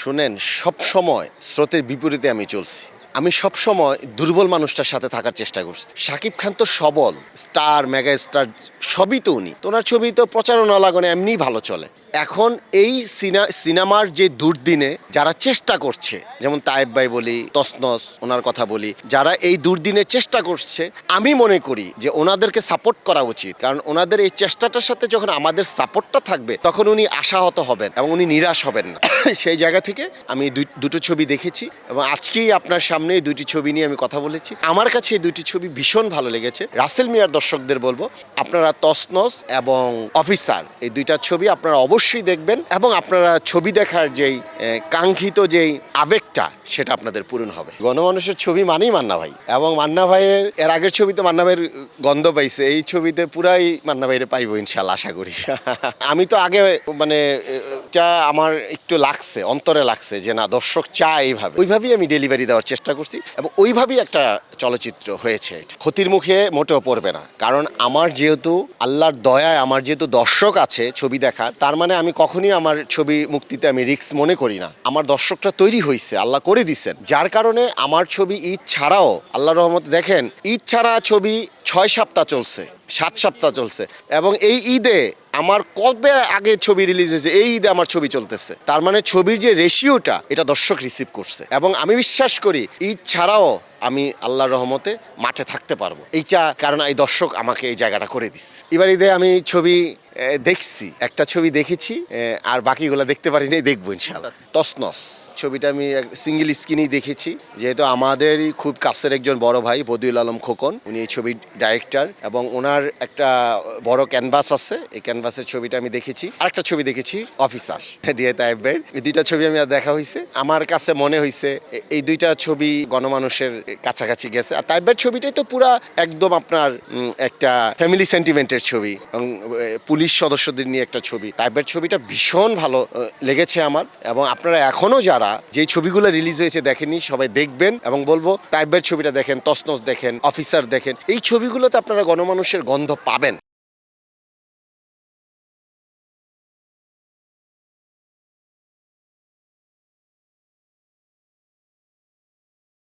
শুনেন, সবসময় স্রোতের বিপরীতে আমি চলছি। আমি সবসময় দুর্বল মানুষটার সাথে থাকার চেষ্টা করছি। শাকিব খান তো সবল স্টার, মেগা স্টার, সবই তো উনি। তো ওনার ছবি তো প্রচারণা লাগানো এমনিই ভালো চলে। এখন এই সিনেমার যে দুর্দিনে যারা চেষ্টা করছে, যেমন তায়েব ভাই বলি, তসনস ওনার কথা বলি, যারা এই দুর্দিনে চেষ্টা করছে, আমি মনে করি যে ওনাদেরকে সাপোর্ট করা উচিত। কারণ ওনাদের এই চেষ্টাটার সাথে যখন আমাদের সাপোর্টটা থাকবে, তখন উনি আশাহত হবেন এবং উনি নিরাশ হবেন না। সেই জায়গা থেকে আমি দুটো ছবি দেখেছি এবং আজকেই আপনার সামনে এই দুটি ছবি নিয়ে আমি কথা বলেছি। আমার কাছে এই দুটি ছবি ভীষণ ভালো লেগেছে। রাসেল মিয়ার দর্শকদের বলবো, আপনারা তসনস এবং অফিসার এই দুইটা ছবি আপনারা অবশ্যই দেখবেন এবং আপনারা ছবি দেখার যেই কাঙ্ক্ষিত যেই আবেগটা, সেটা আপনাদের পূরণ হবে। গণমানুষের ছবি মানেই মান্না ভাই, এবং মান্না ভাইয়ের এর আগের ছবিতে মান্না ভাইয়ের গন্ধ পাইছে, এই ছবিতে পুরাই মান্না ভাইয়ের পাইবো ইনশাল্লাহ, আশা করি। আমি তো আগে মানে এটা আমার একটু লাগছে, অন্তরে লাগছে যে না, দর্শক চায় এইভাবে, ওইভাবেই আমি ডেলিভারি দেওয়ার চেষ্টা করছি এবং ওইভাবেই একটা চলচ্চিত্র হয়েছে। এটা ক্ষতির মুখে মোটেও পড়বে না, কারণ আমার যেহেতু আল্লাহর দয়ায় আমার যেহেতু দর্শক আছে ছবি দেখার, তার মানে আমি কখনই আমার ছবি মুক্তিতে আমি রিস্ক মনে করি না। আমার দর্শকটা তৈরি হয়েছে, আল্লাহ করে দিচ্ছেন, যার কারণে আমার ছবি ঈদ ছাড়াও, আল্লাহর রহমতে দেখেন, ঈদ ছাড়া ছবি 6 সপ্তাহ চলছে, 7 সপ্তাহ চলছে, এবং এই ঈদে আমার কবে আগে ছবি রিলিজ হয়েছে, এই ঈদে আমার ছবি চলতেছে। তার মানে ছবির যে রেশিওটা, এটা দর্শক রিসিভ করছে এবং আমি বিশ্বাস করি ঈদ ছাড়াও আমি আল্লাহর রহমতে মাঠে থাকতে পারবো। এইটা কারণ এই দর্শক আমাকে এই জায়গাটা করে দিচ্ছে। এবার ঈদে আমি ছবি দেখছি, একটা ছবি দেখেছি, আর বাকিগুলো দেখতে পারিনি, দেখবো ইনশাআল্লাহ। তসনস ছবিটা আমি সিঙ্গেল স্ক্রিনেই দেখেছি, যেহেতু আমাদেরই খুব কাছের একজন বড় ভাই বদিউল আলম খোকন, উনি এই ছবির ডাইরেক্টর এবং ওনার একটা বড় ক্যানভাস আছে, এই ক্যানভাসের ছবিটা আমি দেখেছি। আরেকটা ছবি দেখেছি অফিসার, ডিএ তায়েব ভাই, এই দুইটা ছবি আমি দেখা হয়েছে। আমার কাছে মনে হয়েছে এই দুইটা ছবি গণমানুষের কাছাকাছি গেছে। আর তায়েব ভাইয়ের ছবিটাই তো পুরা একদম আপনার একটা ফ্যামিলি সেন্টিমেন্টের ছবি এবং পুলিশ সদস্যদের নিয়ে একটা ছবি। তায়েব ভাইয়ের ছবিটা ভীষণ ভালো লেগেছে আমার, এবং আপনারা এখনও যারা যেই ছবিগুলো রিলিজ হয়েছে দেখেননি, সবাই দেখবেন এবং বলবো তায়েব ভাইয়ের ছবিটা দেখেন, তসনস দেখেন, অফিসার দেখেন। এই ছবিগুলোতে আপনারা গণমানুষের গন্ধ পাবেন।